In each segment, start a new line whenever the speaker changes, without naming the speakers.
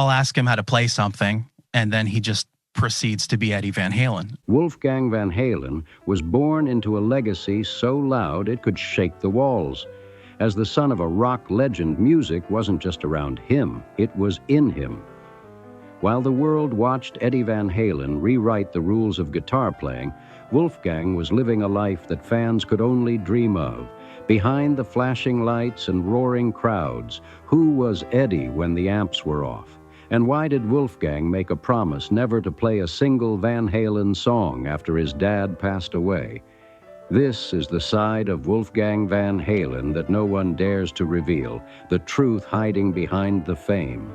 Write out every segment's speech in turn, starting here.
I'll ask him how to play something, and then he just proceeds to be Eddie Van Halen.
Wolfgang Van Halen was born into a legacy so loud it could shake the walls. As the son of a rock legend, music wasn't just around him, it was in him. While the world watched Eddie Van Halen rewrite the rules of guitar playing, Wolfgang was living a life that fans could only dream of. Behind the flashing lights and roaring crowds, who was Eddie when the amps were off? And why did Wolfgang make a promise never to play a single Van Halen song after his dad passed away? This is the side of Wolfgang Van Halen that no one dares to reveal, the truth hiding behind the fame.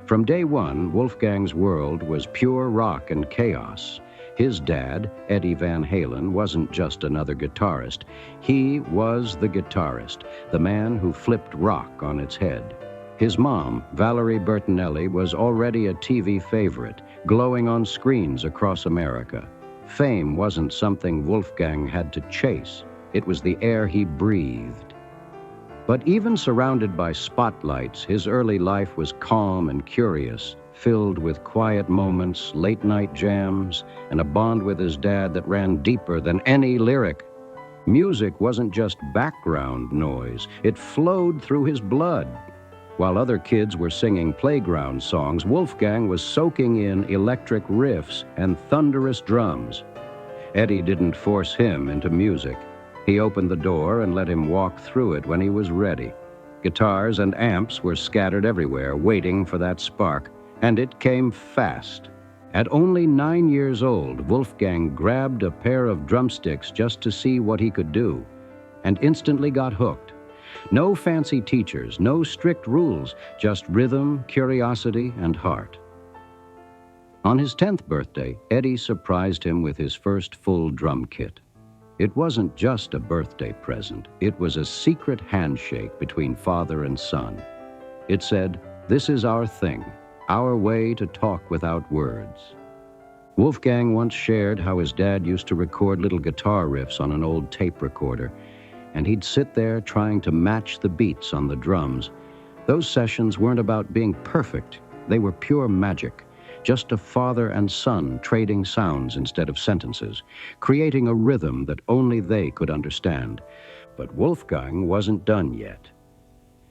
From day one, Wolfgang's world was pure rock and chaos. His dad, Eddie Van Halen, wasn't just another guitarist. He was the guitarist, the man who flipped rock on its head. His mom, Valerie Bertinelli, was already a TV favorite, glowing on screens across America. Fame wasn't something Wolfgang had to chase. It was the air he breathed. But even surrounded by spotlights, his early life was calm and curious, filled with quiet moments, late-night jams, and a bond with his dad that ran deeper than any lyric. Music wasn't just background noise. It flowed through his blood. While other kids were singing playground songs, Wolfgang was soaking in electric riffs and thunderous drums. Eddie didn't force him into music. He opened the door and let him walk through it when he was ready. Guitars and amps were scattered everywhere, waiting for that spark, and it came fast. At only 9 years old, Wolfgang grabbed a pair of drumsticks just to see what he could do, and instantly got hooked. No fancy teachers, no strict rules, just rhythm, curiosity, and heart. On his 10th birthday, Eddie surprised him with his first full drum kit. It wasn't just a birthday present. It was a secret handshake between father and son. It said, "This is our thing, our way to talk without words." Wolfgang once shared how his dad used to record little guitar riffs on an old tape recorder, and he'd sit there trying to match the beats on the drums. Those sessions weren't about being perfect. They were pure magic. Just a father and son trading sounds instead of sentences, creating a rhythm that only they could understand. But Wolfgang wasn't done yet.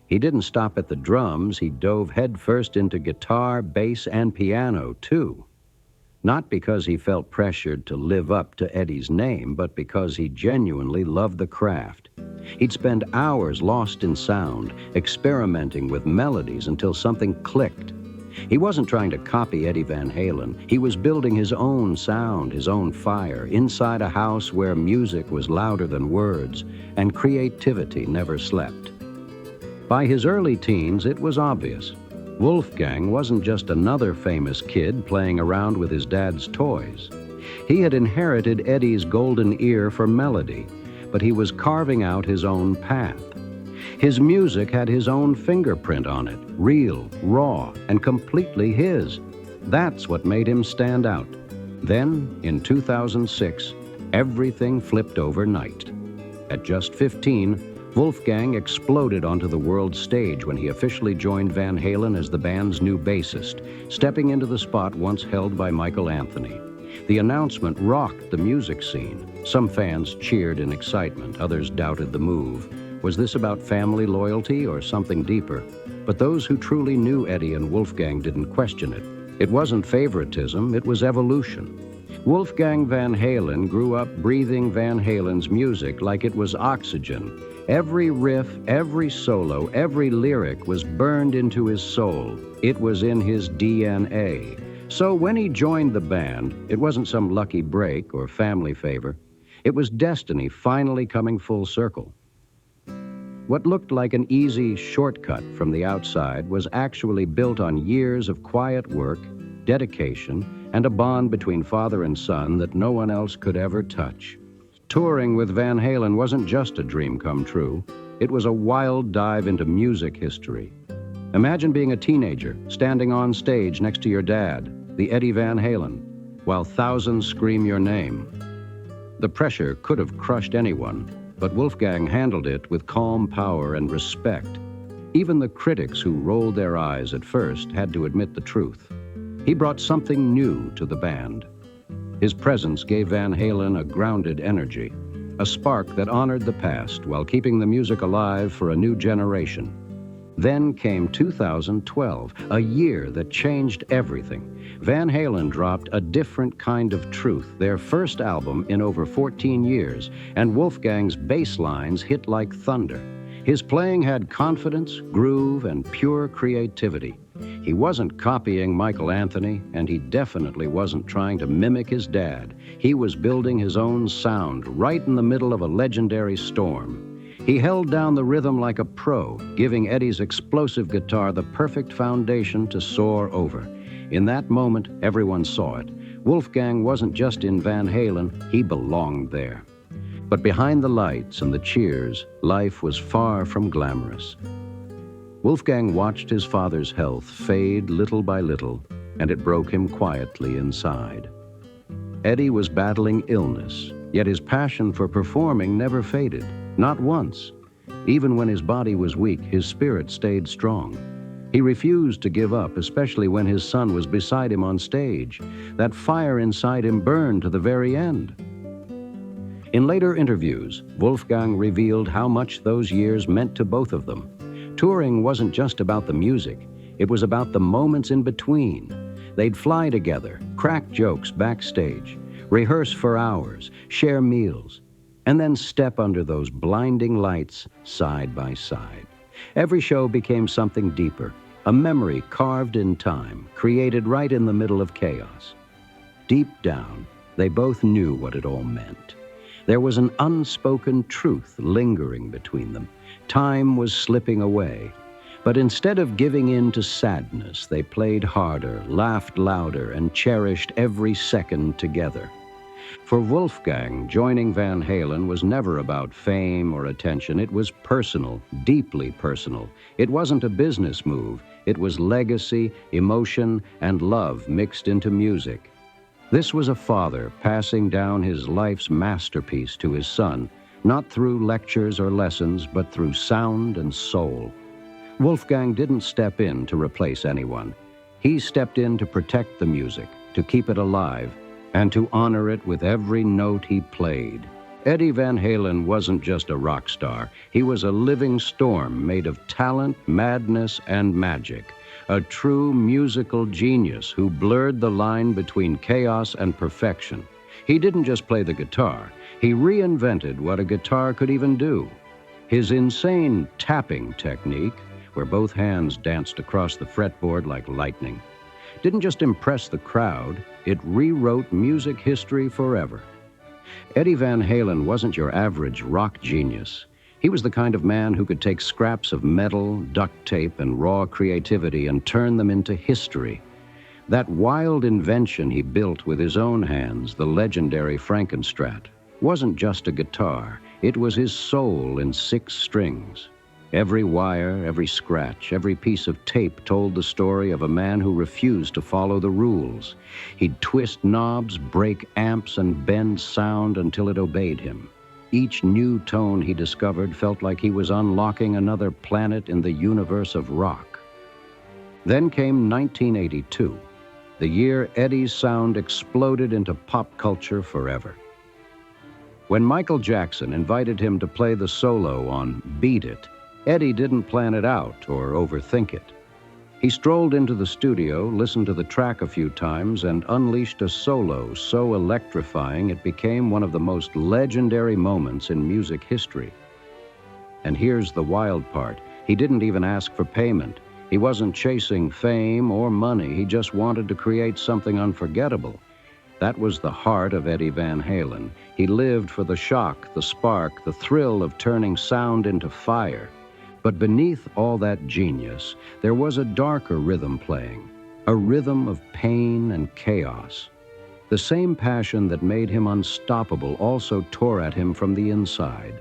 He didn't stop at the drums. He dove headfirst into guitar, bass, and piano, too. Not because he felt pressured to live up to Eddie's name, but because he genuinely loved the craft. He'd spend hours lost in sound, experimenting with melodies until something clicked. He wasn't trying to copy Eddie Van Halen. He was building his own sound, his own fire, inside a house where music was louder than words, and creativity never slept. By his early teens, it was obvious. Wolfgang wasn't just another famous kid playing around with his dad's toys. He had inherited Eddie's golden ear for melody, but he was carving out his own path. His music had his own fingerprint on it, real, raw, and completely his. That's what made him stand out. Then, in 2006, everything flipped overnight. At just 15, Wolfgang exploded onto the world stage when he officially joined Van Halen as the band's new bassist, stepping into the spot once held by Michael Anthony. The announcement rocked the music scene. Some fans cheered in excitement, others doubted the move. Was this about family loyalty or something deeper? But those who truly knew Eddie and Wolfgang didn't question it. It wasn't favoritism, it was evolution. Wolfgang Van Halen grew up breathing Van Halen's music like it was oxygen. Every riff, every solo, every lyric was burned into his soul. It was in his DNA. So when he joined the band, it wasn't some lucky break or family favor. It was destiny finally coming full circle. What looked like an easy shortcut from the outside was actually built on years of quiet work, dedication, and a bond between father and son that no one else could ever touch. Touring with Van Halen wasn't just a dream come true. It was a wild dive into music history. Imagine being a teenager, standing on stage next to your dad, the Eddie Van Halen, while thousands scream your name. The pressure could have crushed anyone, but Wolfgang handled it with calm power and respect. Even the critics who rolled their eyes at first had to admit the truth. He brought something new to the band. His presence gave Van Halen a grounded energy, a spark that honored the past while keeping the music alive for a new generation. Then came 2012, a year that changed everything. Van Halen dropped A Different Kind of Truth, their first album in over 14 years, and Wolfgang's bass lines hit like thunder. His playing had confidence, groove, and pure creativity. He wasn't copying Michael Anthony, and he definitely wasn't trying to mimic his dad. He was building his own sound right in the middle of a legendary storm. He held down the rhythm like a pro, giving Eddie's explosive guitar the perfect foundation to soar over. In that moment, everyone saw it. Wolfgang wasn't just in Van Halen, he belonged there. But behind the lights and the cheers, life was far from glamorous. Wolfgang watched his father's health fade little by little, and it broke him quietly inside. Eddie was battling illness, yet his passion for performing never faded, not once. Even when his body was weak, his spirit stayed strong. He refused to give up, especially when his son was beside him on stage. That fire inside him burned to the very end. In later interviews, Wolfgang revealed how much those years meant to both of them. Touring wasn't just about the music, it was about the moments in between. They'd fly together, crack jokes backstage, rehearse for hours, share meals, and then step under those blinding lights side by side. Every show became something deeper, a memory carved in time, created right in the middle of chaos. Deep down, they both knew what it all meant. There was an unspoken truth lingering between them. Time was slipping away. But instead of giving in to sadness, they played harder, laughed louder, and cherished every second together. For Wolfgang, joining Van Halen was never about fame or attention. It was personal, deeply personal. It wasn't a business move. It was legacy, emotion, and love mixed into music. This was a father passing down his life's masterpiece to his son, not through lectures or lessons, but through sound and soul. Wolfgang didn't step in to replace anyone. He stepped in to protect the music, to keep it alive, and to honor it with every note he played. Eddie Van Halen wasn't just a rock star. He was a living storm made of talent, madness, and magic. A true musical genius who blurred the line between chaos and perfection. He didn't just play the guitar. He reinvented what a guitar could even do. His insane tapping technique, where both hands danced across the fretboard like lightning, didn't just impress the crowd, it rewrote music history forever. Eddie Van Halen wasn't your average rock genius. He was the kind of man who could take scraps of metal, duct tape, and raw creativity and turn them into history. That wild invention he built with his own hands, the legendary Frankenstrat, wasn't just a guitar. It was his soul in 6 strings. Every wire, every scratch, every piece of tape told the story of a man who refused to follow the rules. He'd twist knobs, break amps, and bend sound until it obeyed him. Each new tone he discovered felt like he was unlocking another planet in the universe of rock. Then came 1982, the year Eddie's sound exploded into pop culture forever. When Michael Jackson invited him to play the solo on Beat It, Eddie didn't plan it out or overthink it. He strolled into the studio, listened to the track a few times, and unleashed a solo so electrifying it became one of the most legendary moments in music history. And here's the wild part. He didn't even ask for payment. He wasn't chasing fame or money. He just wanted to create something unforgettable. That was the heart of Eddie Van Halen. He lived for the shock, the spark, the thrill of turning sound into fire. But beneath all that genius, there was a darker rhythm playing, a rhythm of pain and chaos. The same passion that made him unstoppable also tore at him from the inside.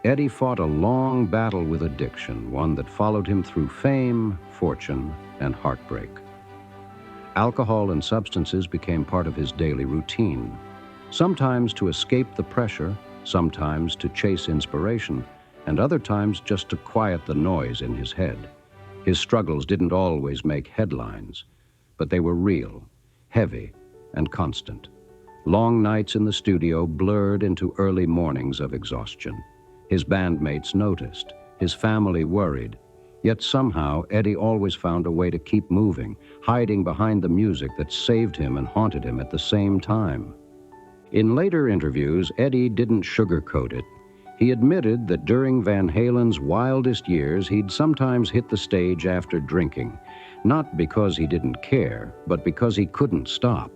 Eddie fought a long battle with addiction, one that followed him through fame, fortune, and heartbreak. Alcohol and substances became part of his daily routine, sometimes to escape the pressure, sometimes to chase inspiration, and other times just to quiet the noise in his head. His struggles didn't always make headlines, but they were real, heavy, and constant. Long nights in the studio blurred into early mornings of exhaustion. His bandmates noticed, his family worried, yet somehow Eddie always found a way to keep moving, hiding behind the music that saved him and haunted him at the same time. In later interviews, Eddie didn't sugarcoat it. He admitted that during Van Halen's wildest years, he'd sometimes hit the stage after drinking, not because he didn't care, but because he couldn't stop.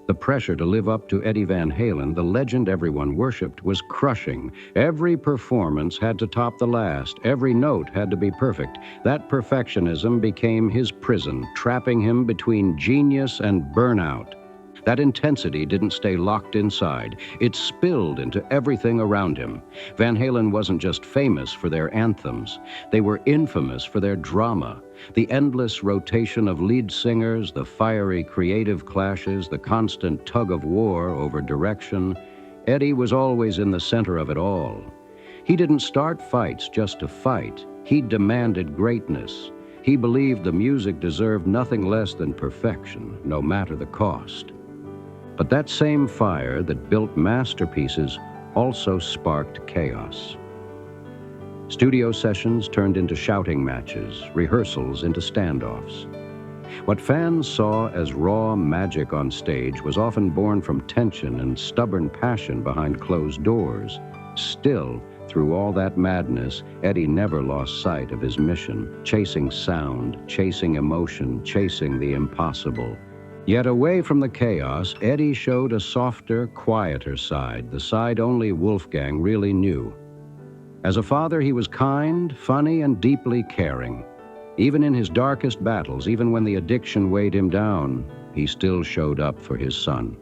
The pressure to live up to Eddie Van Halen, the legend everyone worshipped, was crushing. Every performance had to top the last. Every note had to be perfect. That perfectionism became his prison, trapping him between genius and burnout. That intensity didn't stay locked inside. It spilled into everything around him. Van Halen wasn't just famous for their anthems. They were infamous for their drama. The endless rotation of lead singers, the fiery creative clashes, the constant tug-of-war over direction. Eddie was always in the center of it all. He didn't start fights just to fight. He demanded greatness. He believed the music deserved nothing less than perfection, no matter the cost. But that same fire that built masterpieces also sparked chaos. Studio sessions turned into shouting matches, rehearsals into standoffs. What fans saw as raw magic on stage was often born from tension and stubborn passion behind closed doors. Still, through all that madness, Eddie never lost sight of his mission, chasing sound, chasing emotion, chasing the impossible. Yet away from the chaos, Eddie showed a softer, quieter side, the side only Wolfgang really knew. As a father, he was kind, funny, and deeply caring. Even in his darkest battles, even when the addiction weighed him down, he still showed up for his son.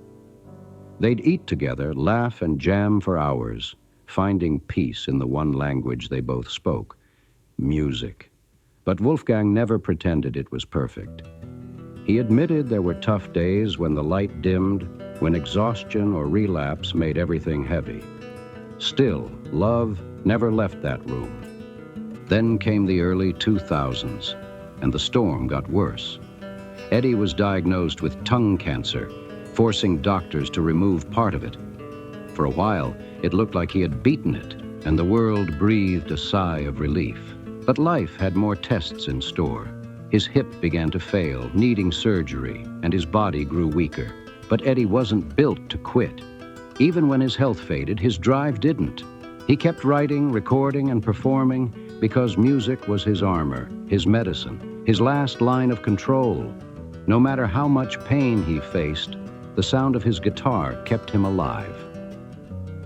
They'd eat together, laugh and jam for hours, finding peace in the one language they both spoke, music. But Wolfgang never pretended it was perfect. He admitted there were tough days when the light dimmed, when exhaustion or relapse made everything heavy. Still, love never left that room. Then came the early 2000s, and the storm got worse. Eddie was diagnosed with tongue cancer, forcing doctors to remove part of it. For a while, it looked like he had beaten it, and the world breathed a sigh of relief. But life had more tests in store. His hip began to fail, needing surgery, and his body grew weaker. But Eddie wasn't built to quit. Even when his health faded, his drive didn't. He kept writing, recording, and performing because music was his armor, his medicine, his last line of control. No matter how much pain he faced, the sound of his guitar kept him alive.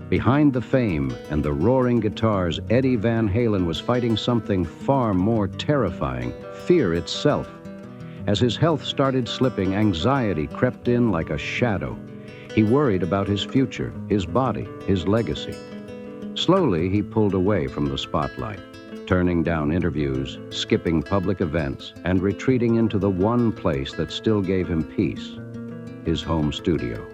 Behind the fame and the roaring guitars, Eddie Van Halen was fighting something far more terrifying, fear itself. As his health started slipping, anxiety crept in like a shadow. He worried about his future, his body, his legacy. Slowly, he pulled away from the spotlight, turning down interviews, skipping public events, and retreating into the one place that still gave him peace, his home studio.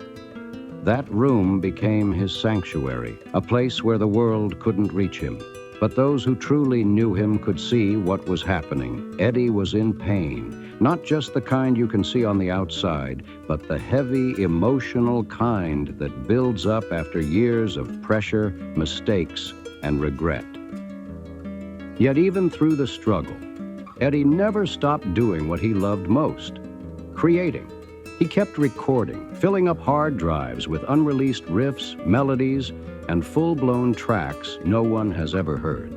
That room became his sanctuary, a place where the world couldn't reach him. But those who truly knew him could see what was happening. Eddie was in pain, not just the kind you can see on the outside, but the heavy, emotional kind that builds up after years of pressure, mistakes, and regret. Yet even through the struggle, Eddie never stopped doing what he loved most, creating. He kept recording, filling up hard drives with unreleased riffs, melodies, and full-blown tracks no one has ever heard.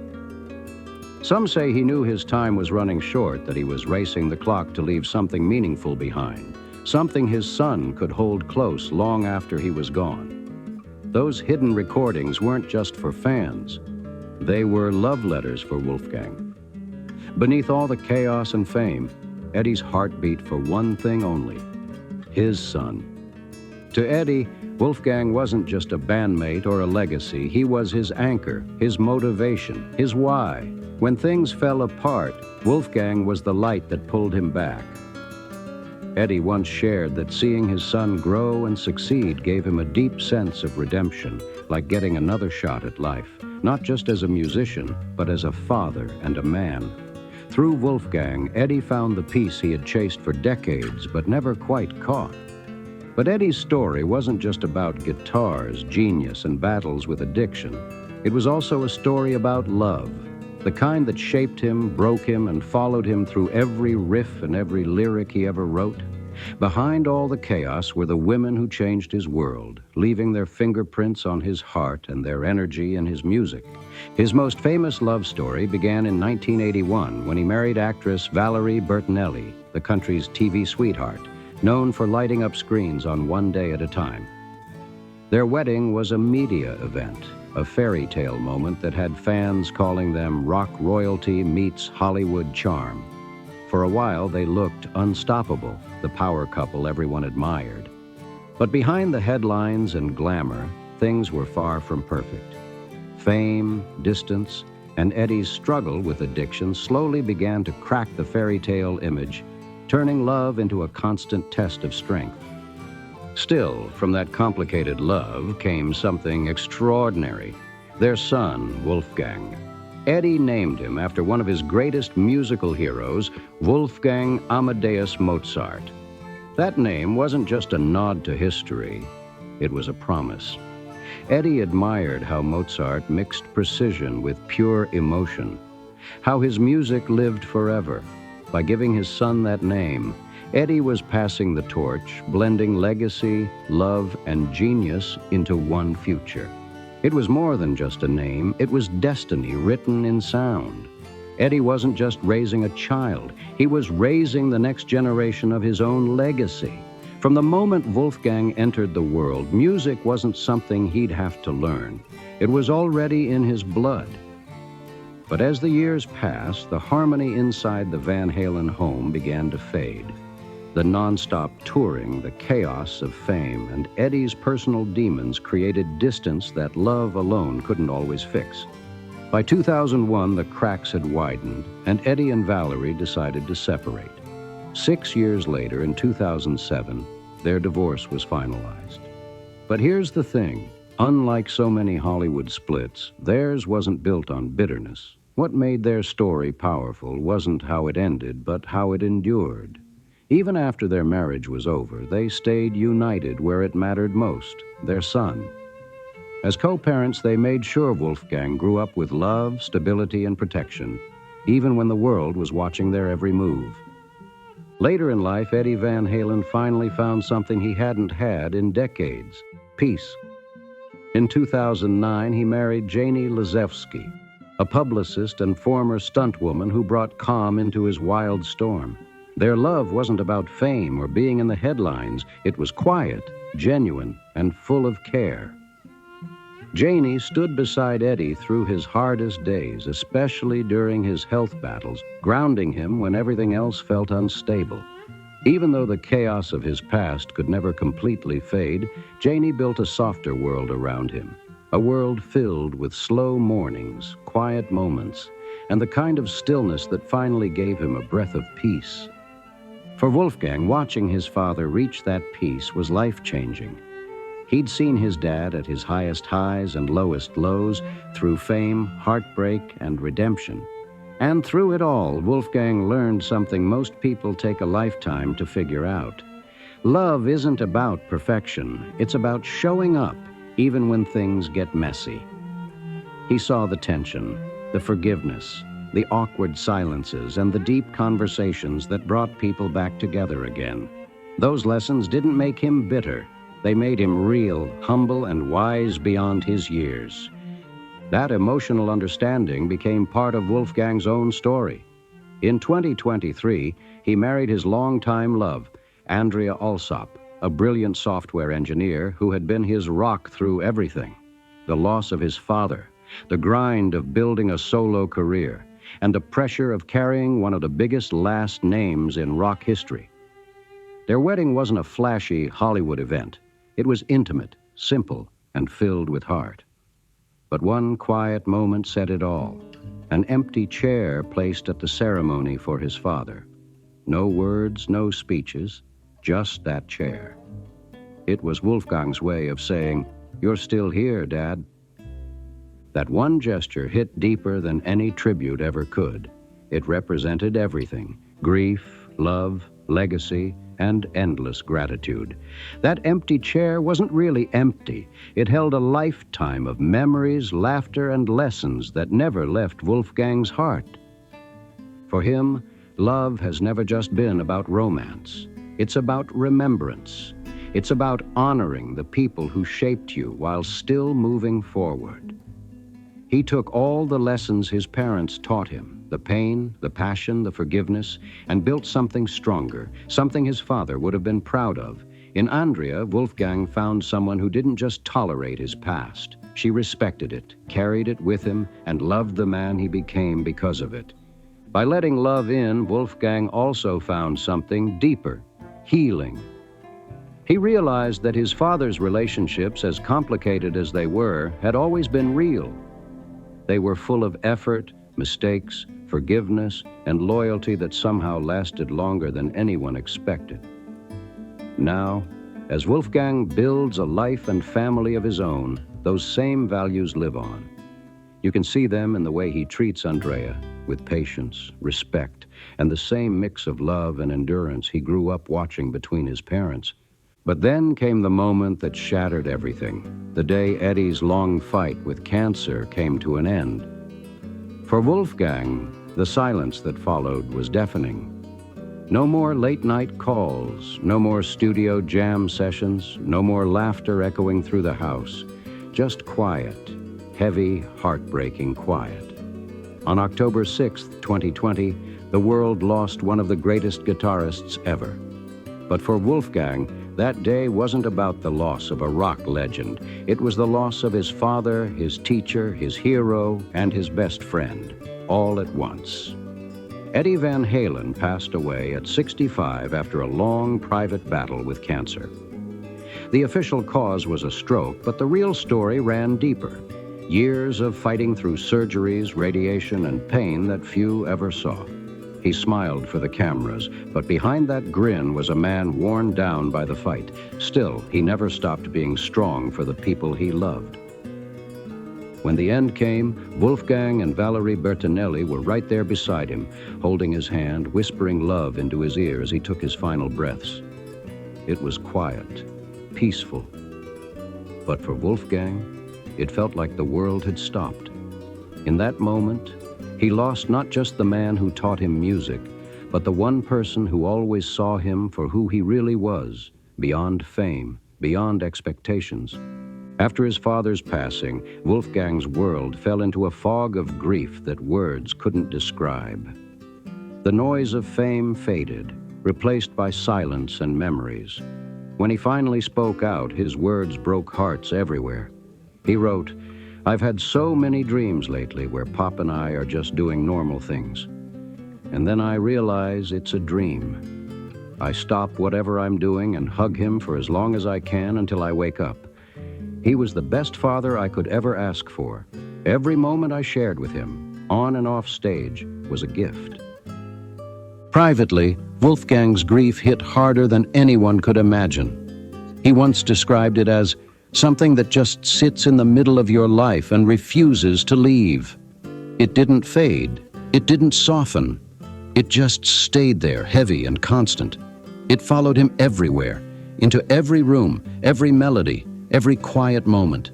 Some say he knew his time was running short, that he was racing the clock to leave something meaningful behind, something his son could hold close long after he was gone. Those hidden recordings weren't just for fans. They were love letters for Wolfgang. Beneath all the chaos and fame, Eddie's heart beat for one thing only: his son. To Eddie, Wolfgang wasn't just a bandmate or a legacy. He was his anchor, his motivation, his why. When things fell apart, Wolfgang was the light that pulled him back. Eddie once shared that seeing his son grow and succeed gave him a deep sense of redemption, like getting another shot at life. not just as a musician, but as a father and a man. Through Wolfgang, Eddie found the peace he had chased for decades, but never quite caught. But Eddie's story wasn't just about guitars, genius, and battles with addiction. It was also a story about love, the kind that shaped him, broke him, and followed him through every riff and every lyric he ever wrote. Behind all the chaos were the women who changed his world, leaving their fingerprints on his heart and their energy in his music. His most famous love story began in 1981 when he married actress Valerie Bertinelli, the country's TV sweetheart, known for lighting up screens on one day at a time. Their wedding was a media event, a fairy tale moment that had fans calling them rock royalty meets Hollywood charm. For a while, they looked unstoppable, the power couple everyone admired. But behind the headlines and glamour, things were far from perfect. Fame, distance, and Eddie's struggle with addiction slowly began to crack the fairy tale image, turning love into a constant test of strength. Still, from that complicated love came something extraordinary: their son, Wolfgang. Eddie named him after one of his greatest musical heroes, Wolfgang Amadeus Mozart. That name wasn't just a nod to history, it was a promise. Eddie admired how Mozart mixed precision with pure emotion, how his music lived forever. By giving his son that name, Eddie was passing the torch, blending legacy, love, and genius into one future. It was more than just a name, it was destiny written in sound. Eddie wasn't just raising a child, he was raising the next generation of his own legacy. From the moment Wolfgang entered the world, music wasn't something he'd have to learn. It was already in his blood. But as the years passed, the harmony inside the Van Halen home began to fade. The nonstop touring, the chaos of fame, and Eddie's personal demons created distance that love alone couldn't always fix. By 2001, the cracks had widened, and Eddie and Valerie decided to separate. 6 years later, in 2007, their divorce was finalized. But here's the thing. Unlike so many Hollywood splits, theirs wasn't built on bitterness. What made their story powerful wasn't how it ended, but how it endured. Even after their marriage was over, they stayed united where it mattered most, their son. As co-parents, they made sure Wolfgang grew up with love, stability, and protection, even when the world was watching their every move. Later in life, Eddie Van Halen finally found something he hadn't had in decades: peace. In 2009, he married Janie Lazewski, a publicist and former stuntwoman who brought calm into his wild storm. Their love wasn't about fame or being in the headlines. It was quiet, genuine, and full of care. Janie stood beside Eddie through his hardest days, especially during his health battles, grounding him when everything else felt unstable. Even though the chaos of his past could never completely fade, Janie built a softer world around him, a world filled with slow mornings, quiet moments, and the kind of stillness that finally gave him a breath of peace. For Wolfgang, watching his father reach that peace was life-changing. He'd seen his dad at his highest highs and lowest lows, through fame, heartbreak, and redemption. And through it all, Wolfgang learned something most people take a lifetime to figure out. Love isn't about perfection. It's about showing up, even when things get messy. He saw the tension, the forgiveness, the awkward silences, and the deep conversations that brought people back together again. Those lessons didn't make him bitter. They made him real, humble, and wise beyond his years. That emotional understanding became part of Wolfgang's own story. In 2023, he married his longtime love, Andrea Alsop, a brilliant software engineer who had been his rock through everything: the loss of his father, the grind of building a solo career, and the pressure of carrying one of the biggest last names in rock history. Their wedding wasn't a flashy Hollywood event. It was intimate, simple, and filled with heart. But one quiet moment said it all: an empty chair placed at the ceremony for his father. No words, no speeches, just that chair. It was Wolfgang's way of saying, "You're still here, Dad." That one gesture hit deeper than any tribute ever could. It represented everything: grief, love, legacy, and endless gratitude. That empty chair wasn't really empty. It held a lifetime of memories, laughter, and lessons that never left Wolfgang's heart. For him, love has never just been about romance. It's about remembrance. It's about honoring the people who shaped you while still moving forward. He took all the lessons his parents taught him, the pain, the passion, the forgiveness, and built something stronger, something his father would have been proud of. In Andrea, Wolfgang found someone who didn't just tolerate his past. She respected it, carried it with him, and loved the man he became because of it. By letting love in, Wolfgang also found something deeper: healing. He realized that his father's relationships, as complicated as they were, had always been real. They were full of effort, mistakes, forgiveness, and loyalty that somehow lasted longer than anyone expected. Now, as Wolfgang builds a life and family of his own, those same values live on. You can see them in the way he treats Andrea, with patience, respect, and the same mix of love and endurance he grew up watching between his parents. But then came the moment that shattered everything, the day Eddie's long fight with cancer came to an end. For Wolfgang, the silence that followed was deafening. No more late-night calls, no more studio jam sessions, no more laughter echoing through the house. Just quiet, heavy, heartbreaking quiet. On October 6, 2020, the world lost one of the greatest guitarists ever. But for Wolfgang, that day wasn't about the loss of a rock legend. It was the loss of his father, his teacher, his hero, and his best friend, all at once. Eddie Van Halen passed away at 65 after a long private battle with cancer. The official cause was a stroke, but the real story ran deeper. Years of fighting through surgeries, radiation, and pain that few ever saw. He smiled for the cameras, but behind that grin was a man worn down by the fight. Still, he never stopped being strong for the people he loved. When the end came, Wolfgang and Valerie Bertinelli were right there beside him, holding his hand, whispering love into his ear as he took his final breaths. It was quiet, peaceful. But for Wolfgang, it felt like the world had stopped. In that moment, he lost not just the man who taught him music, but the one person who always saw him for who he really was, beyond fame, beyond expectations. After his father's passing, Wolfgang's world fell into a fog of grief that words couldn't describe. The noise of fame faded, replaced by silence and memories. When he finally spoke out, his words broke hearts everywhere. He wrote, "I've had so many dreams lately where Pop and I are just doing normal things. And then I realize it's a dream. I stop whatever I'm doing and hug him for as long as I can until I wake up. He was the best father I could ever ask for. Every moment I shared with him, on and off stage, was a gift." Privately, Wolfgang's grief hit harder than anyone could imagine. He once described it as something that just sits in the middle of your life and refuses to leave. It didn't fade. It didn't soften. It just stayed there, heavy and constant. It followed him everywhere, into every room, every melody, every quiet moment.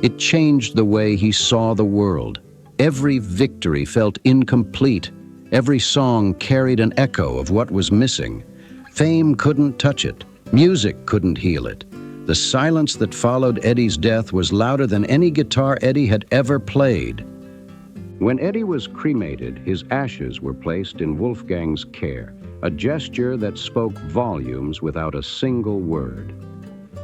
It changed the way he saw the world. Every victory felt incomplete. Every song carried an echo of what was missing. Fame couldn't touch it. Music couldn't heal it. The silence that followed Eddie's death was louder than any guitar Eddie had ever played. When Eddie was cremated, his ashes were placed in Wolfgang's care, a gesture that spoke volumes without a single word.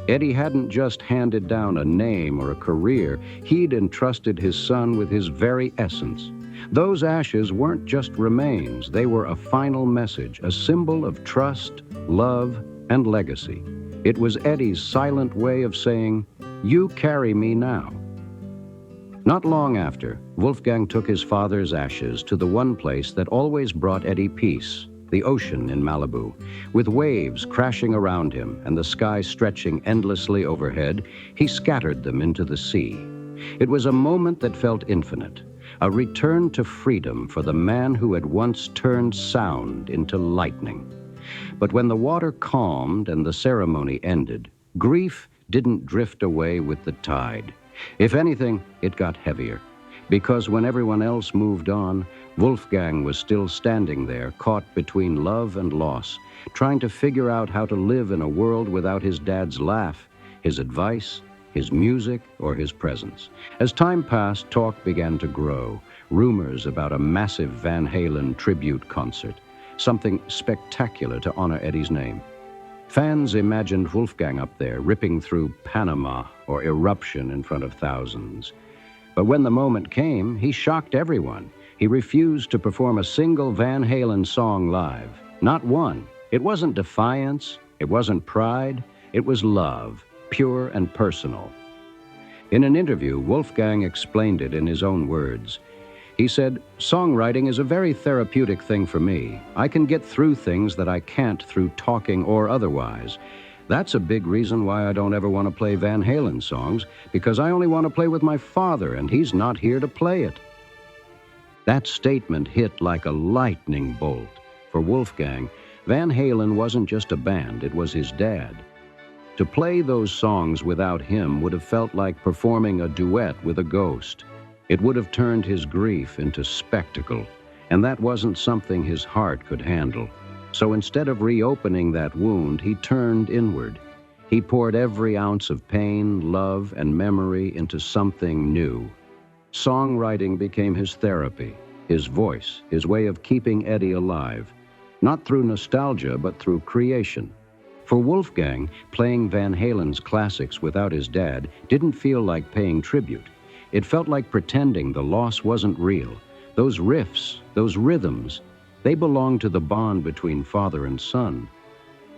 Eddie hadn't just handed down a name or a career, he'd entrusted his son with his very essence. Those ashes weren't just remains, they were a final message, a symbol of trust, love, and legacy. It was Eddie's silent way of saying, "You carry me now." Not long after, Wolfgang took his father's ashes to the one place that always brought Eddie peace, the ocean in Malibu. With waves crashing around him and the sky stretching endlessly overhead, he scattered them into the sea. It was a moment that felt infinite, a return to freedom for the man who had once turned sound into lightning. But when the water calmed and the ceremony ended, grief didn't drift away with the tide. If anything, it got heavier, because when everyone else moved on, Wolfgang was still standing there, caught between love and loss, trying to figure out how to live in a world without his dad's laugh, his advice, his music, or his presence. As time passed, talk began to grow. Rumors about a massive Van Halen tribute concert, something spectacular to honor Eddie's name. Fans imagined Wolfgang up there, ripping through Panama or Eruption in front of thousands. But when the moment came, he shocked everyone. He refused to perform a single Van Halen song live. Not one. It wasn't defiance. It wasn't pride. It was love, pure and personal. In an interview, Wolfgang explained it in his own words. He said, "Songwriting is a very therapeutic thing for me. I can get through things that I can't through talking or otherwise. That's a big reason why I don't ever want to play Van Halen songs, because I only want to play with my father, and he's not here to play it." That statement hit like a lightning bolt. For Wolfgang, Van Halen wasn't just a band, it was his dad. To play those songs without him would have felt like performing a duet with a ghost. It would have turned his grief into spectacle, and that wasn't something his heart could handle. So instead of reopening that wound, he turned inward. He poured every ounce of pain, love, and memory into something new. Songwriting became his therapy, his voice, his way of keeping Eddie alive, not through nostalgia, but through creation. For Wolfgang, playing Van Halen's classics without his dad didn't feel like paying tribute. It felt like pretending the loss wasn't real. Those riffs, those rhythms, they belonged to the bond between father and son.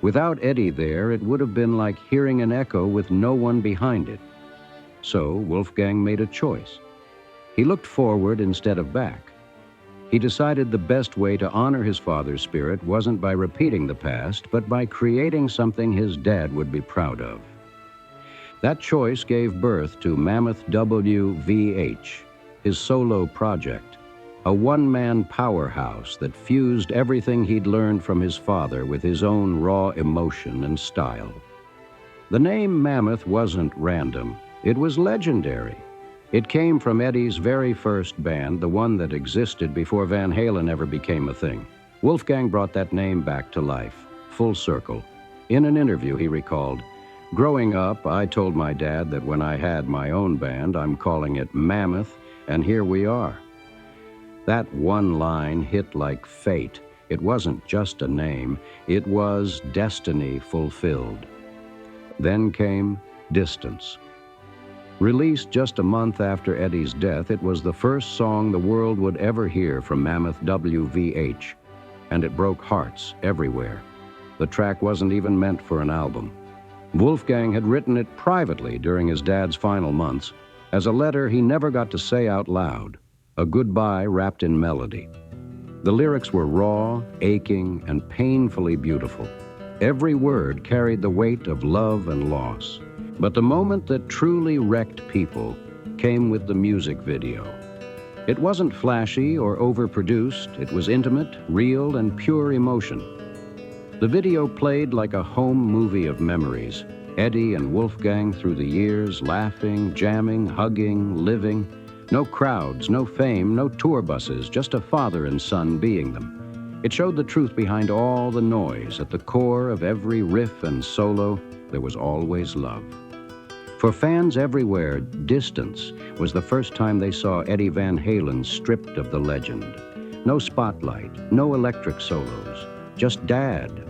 Without Eddie there, it would have been like hearing an echo with no one behind it. So Wolfgang made a choice. He looked forward instead of back. He decided the best way to honor his father's spirit wasn't by repeating the past, but by creating something his dad would be proud of. That choice gave birth to Mammoth WVH, his solo project, a one-man powerhouse that fused everything he'd learned from his father with his own raw emotion and style. The name Mammoth wasn't random. It was legendary. It came from Eddie's very first band, the one that existed before Van Halen ever became a thing. Wolfgang brought that name back to life, full circle. In an interview, he recalled, "Growing up, I told my dad that when I had my own band, I'm calling it Mammoth, and here we are." That one line hit like fate. It wasn't just a name, it was destiny fulfilled. Then came Distance. Released just a month after Eddie's death, it was the first song the world would ever hear from Mammoth WVH, and it broke hearts everywhere. The track wasn't even meant for an album. Wolfgang had written it privately during his dad's final months, as a letter he never got to say out loud, a goodbye wrapped in melody. The lyrics were raw, aching, and painfully beautiful. Every word carried the weight of love and loss. But the moment that truly wrecked people came with the music video. It wasn't flashy or overproduced. It was intimate, real, and pure emotion. The video played like a home movie of memories. Eddie and Wolfgang through the years, laughing, jamming, hugging, living. No crowds, no fame, no tour buses, just a father and son being them. It showed the truth behind all the noise. At the core of every riff and solo, there was always love. For fans everywhere, Distance was the first time they saw Eddie Van Halen stripped of the legend. No spotlight, no electric solos, just Dad.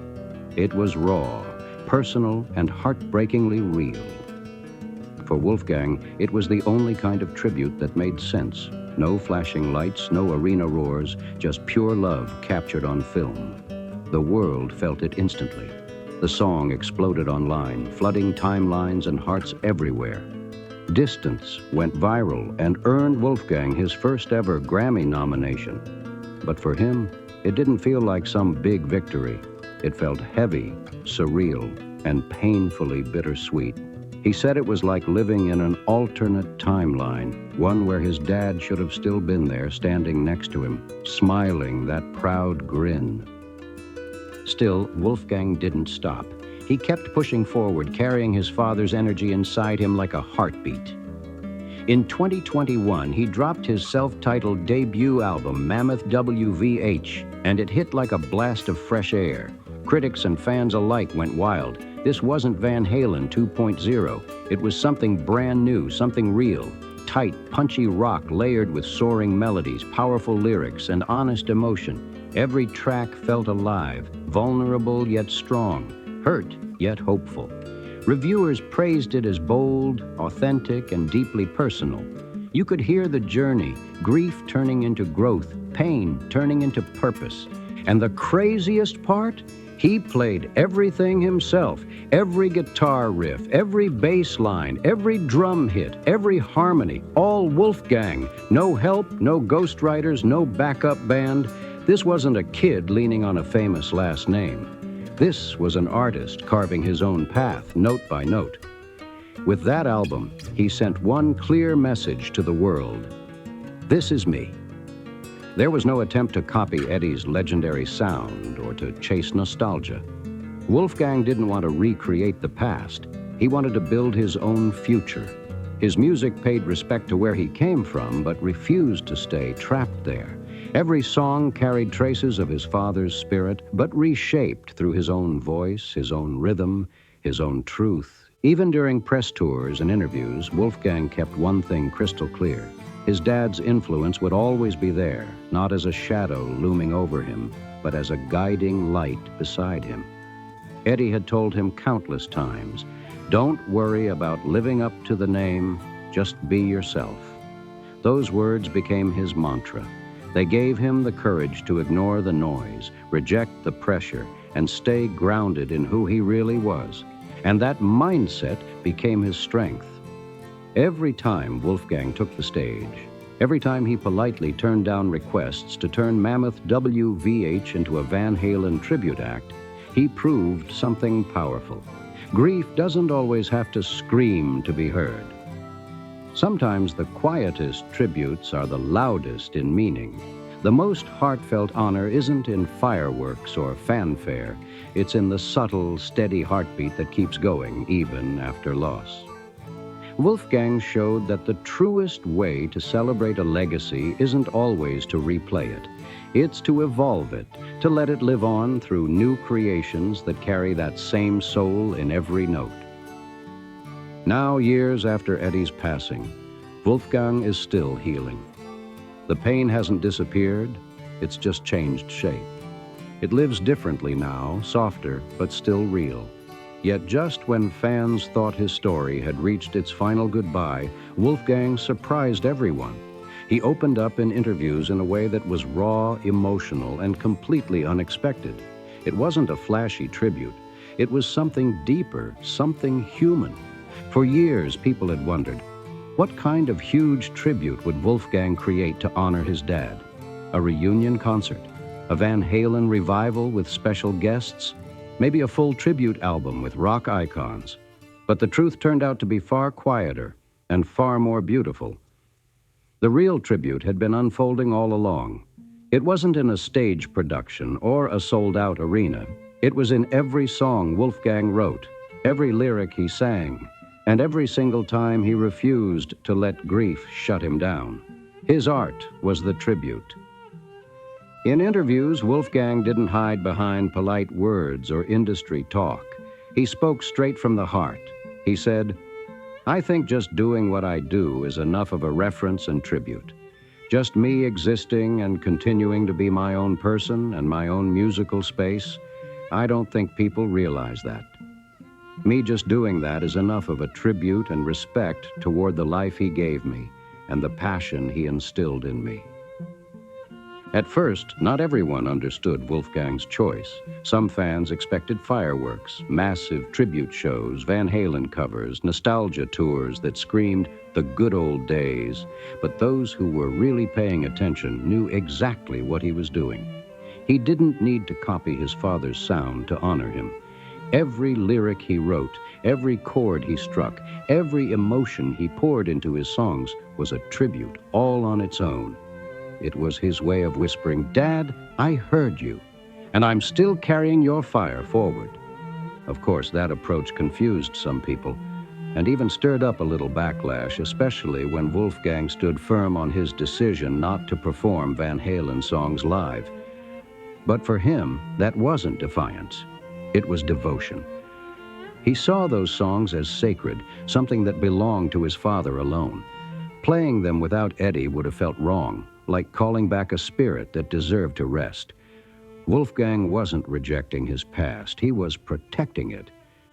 It was raw, personal, and heartbreakingly real. For Wolfgang, it was the only kind of tribute that made sense. No flashing lights, no arena roars, just pure love captured on film. The world felt it instantly. The song exploded online, flooding timelines and hearts everywhere. Distance went viral and earned Wolfgang his first ever Grammy nomination. But for him, it didn't feel like some big victory. It felt heavy, surreal, and painfully bittersweet. He said it was like living in an alternate timeline, one where his dad should have still been there, standing next to him, smiling that proud grin. Still, Wolfgang didn't stop. He kept pushing forward, carrying his father's energy inside him like a heartbeat. In 2021, he dropped his self-titled debut album, Mammoth WVH, and it hit like a blast of fresh air. Critics and fans alike went wild. This wasn't Van Halen 2.0. It was something brand new, something real. Tight, punchy rock layered with soaring melodies, powerful lyrics, and honest emotion. Every track felt alive, vulnerable yet strong, hurt yet hopeful. Reviewers praised it as bold, authentic, and deeply personal. You could hear the journey, grief turning into growth, pain turning into purpose. And the craziest part? He played everything himself. Every guitar riff, every bass line, every drum hit, every harmony, all Wolfgang. No help, no ghostwriters, no backup band. This wasn't a kid leaning on a famous last name. This was an artist carving his own path, note by note. With that album, he sent one clear message to the world. This is me. There was no attempt to copy Eddie's legendary sound or to chase nostalgia. Wolfgang didn't want to recreate the past. He wanted to build his own future. His music paid respect to where he came from, but refused to stay trapped there. Every song carried traces of his father's spirit, but reshaped through his own voice, his own rhythm, his own truth. Even during press tours and interviews, Wolfgang kept one thing crystal clear. His dad's influence would always be there, not as a shadow looming over him, but as a guiding light beside him. Eddie had told him countless times, "Don't worry about living up to the name, just be yourself." Those words became his mantra. They gave him the courage to ignore the noise, reject the pressure, and stay grounded in who he really was. And that mindset became his strength. Every time Wolfgang took the stage, every time he politely turned down requests to turn Mammoth WVH into a Van Halen tribute act, he proved something powerful. Grief doesn't always have to scream to be heard. Sometimes the quietest tributes are the loudest in meaning. The most heartfelt honor isn't in fireworks or fanfare. It's in the subtle, steady heartbeat that keeps going even after loss. Wolfgang showed that the truest way to celebrate a legacy isn't always to replay it. It's to evolve it, to let it live on through new creations that carry that same soul in every note. Now, years after Eddie's passing, Wolfgang is still healing. The pain hasn't disappeared, it's just changed shape. It lives differently now, softer, but still real. Yet just when fans thought his story had reached its final goodbye, Wolfgang surprised everyone. He opened up in interviews in a way that was raw, emotional, and completely unexpected. It wasn't a flashy tribute. It was something deeper, something human. For years, people had wondered, what kind of huge tribute would Wolfgang create to honor his dad? A reunion concert? A Van Halen revival with special guests? Maybe a full tribute album with rock icons? But the truth turned out to be far quieter and far more beautiful. The real tribute had been unfolding all along. It wasn't in a stage production or a sold-out arena. It was in every song Wolfgang wrote, every lyric he sang, and every single time he refused to let grief shut him down. His art was the tribute. In interviews, Wolfgang didn't hide behind polite words or industry talk. He spoke straight from the heart. He said, "I think just doing what I do is enough of a reference and tribute. Just me existing and continuing to be my own person and my own musical space, I don't think people realize that. Me just doing that is enough of a tribute and respect toward the life he gave me and the passion he instilled in me." At first, not everyone understood Wolfgang's choice. Some fans expected fireworks, massive tribute shows, Van Halen covers, nostalgia tours that screamed the good old days. But those who were really paying attention knew exactly what he was doing. He didn't need to copy his father's sound to honor him. Every lyric he wrote, every chord he struck, every emotion he poured into his songs was a tribute all on its own. It was his way of whispering, "Dad, I heard you, and I'm still carrying your fire forward." Of course, that approach confused some people and even stirred up a little backlash, especially when Wolfgang stood firm on his decision not to perform Van Halen songs live. But for him, that wasn't defiance. It was devotion. He saw those songs as sacred, something that belonged to his father alone. Playing them without Eddie would have felt wrong, like calling back a spirit that deserved to rest. Wolfgang wasn't rejecting his past, he was protecting it.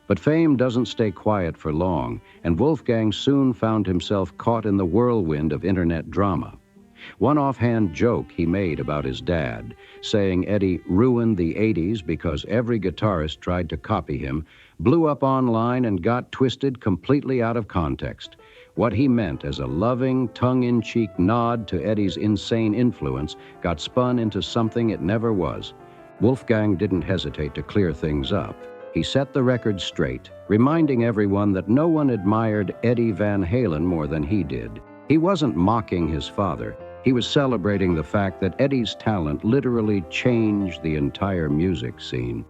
But fame doesn't stay quiet for long, and Wolfgang soon found himself caught in the whirlwind of internet drama. One offhand joke he made about his dad, saying Eddie ruined the 80s because every guitarist tried to copy him, blew up online and got twisted completely out of context. What he meant as a loving, tongue-in-cheek nod to Eddie's insane influence got spun into something it never was. Wolfgang didn't hesitate to clear things up. He set the record straight, reminding everyone that no one admired Eddie Van Halen more than he did. He wasn't mocking his father. He was celebrating the fact that Eddie's talent literally changed the entire music scene.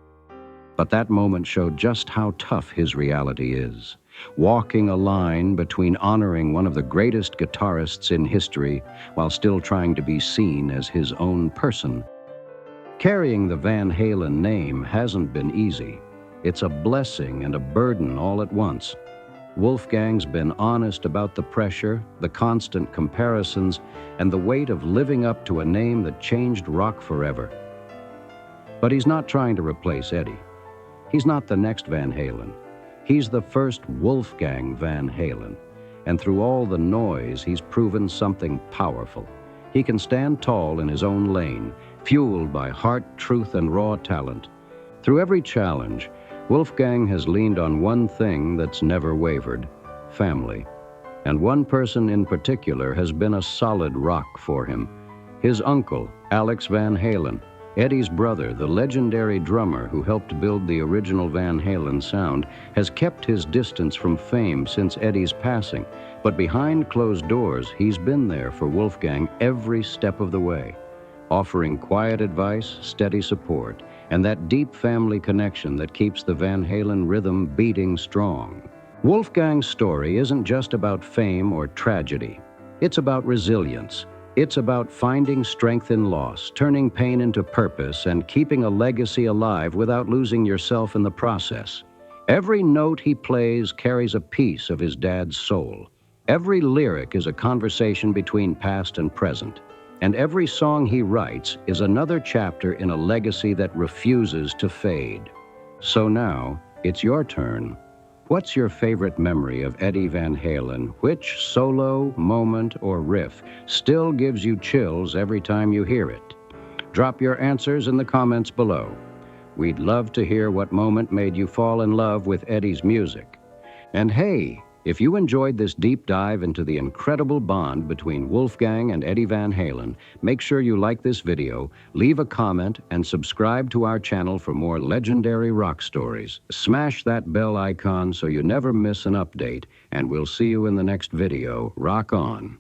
But that moment showed just how tough his reality is, walking a line between honoring one of the greatest guitarists in history while still trying to be seen as his own person. Carrying the Van Halen name hasn't been easy. It's a blessing and a burden all at once. Wolfgang's been honest about the pressure, the constant comparisons, and the weight of living up to a name that changed rock forever. But he's not trying to replace Eddie. He's not the next Van Halen. He's the first Wolfgang Van Halen. And through all the noise, he's proven something powerful. He can stand tall in his own lane, fueled by heart, truth, and raw talent. Through every challenge, Wolfgang has leaned on one thing that's never wavered: family. And one person in particular has been a solid rock for him. His uncle, Alex Van Halen, Eddie's brother, the legendary drummer who helped build the original Van Halen sound, has kept his distance from fame since Eddie's passing. But behind closed doors, he's been there for Wolfgang every step of the way, offering quiet advice, steady support, and that deep family connection that keeps the Van Halen rhythm beating strong. Wolfgang's story isn't just about fame or tragedy. It's about resilience. It's about finding strength in loss, turning pain into purpose, and keeping a legacy alive without losing yourself in the process. Every note he plays carries a piece of his dad's soul. Every lyric is a conversation between past and present. And every song he writes is another chapter in a legacy that refuses to fade. So now, it's your turn. What's your favorite memory of Eddie Van Halen? Which solo, moment, or riff still gives you chills every time you hear it? Drop your answers in the comments below. We'd love to hear what moment made you fall in love with Eddie's music. And hey, if you enjoyed this deep dive into the incredible bond between Wolfgang and Eddie Van Halen, make sure you like this video, leave a comment, and subscribe to our channel for more legendary rock stories. Smash that bell icon so you never miss an update, and we'll see you in the next video. Rock on.